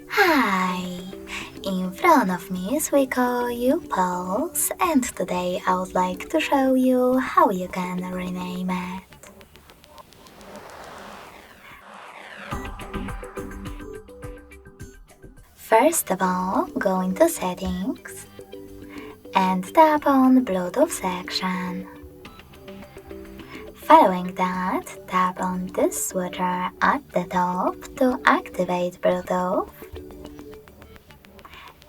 Hi! In front of me is WIKO U Pulse, and today I would like to show you how you can rename it. First of all, go into Settings and tap on Bluetooth section. Following that, tap on this switcher at the top to activate Bluetooth.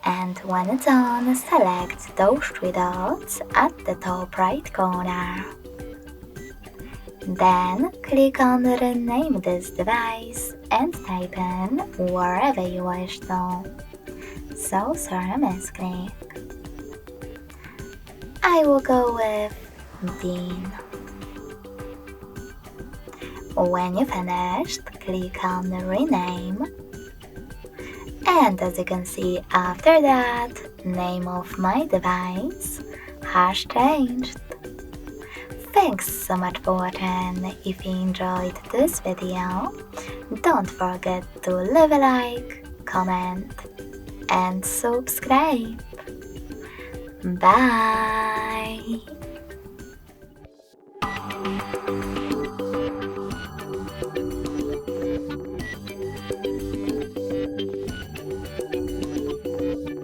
And when it's on, select those three dots at the top right corner. Then click on Rename this device and type in wherever you wish to. So sorry, misclick. I will go with Dean. When you finished, click on Rename. And as you can see, after that, name of my device has changed. Thanks so much for watching. If you enjoyed this video, don't forget to leave a like, comment, and subscribe. Bye!